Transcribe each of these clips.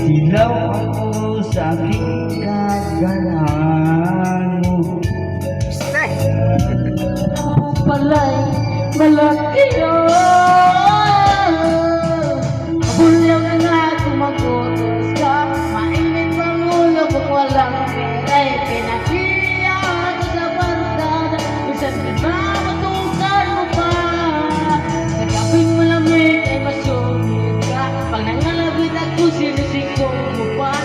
Ilaw ako sa aking kagalaan mo. Palay, malaki yun. Bulyang na kumagutos ka. Mainit ang ulo kung walang peray. Pinakiya ako sa barkada. Minsan pinamatukan mo pa. Sa gabing malamig ay masungit ka. Pag nangalabit ako sinisikong mo pa.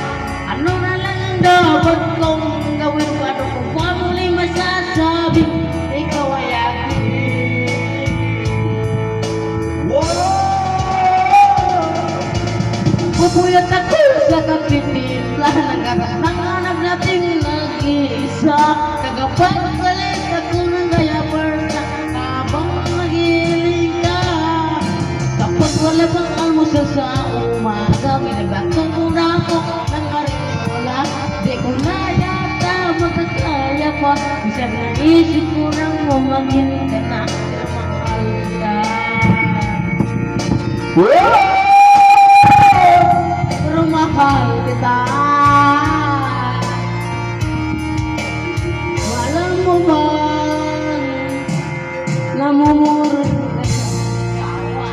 Ano na lang ang dapat kong gawin? Paano kung pamuloy masasabi? Ikaw ay akin. Pupuyat ako sa kapitila. Nagkakanap nating nag-iisa. Kagapag-galit ako ng diaper na habang nagiling ka. Kapag wala pang almusal sa umaga, minagbatong muna ako ng arinola. Di ko na yata magkakaya pa. Minsan naisip ko nang umangin ka na mahal ka. Pero mahal kita. Walang mo man namumuro ka sa tawa.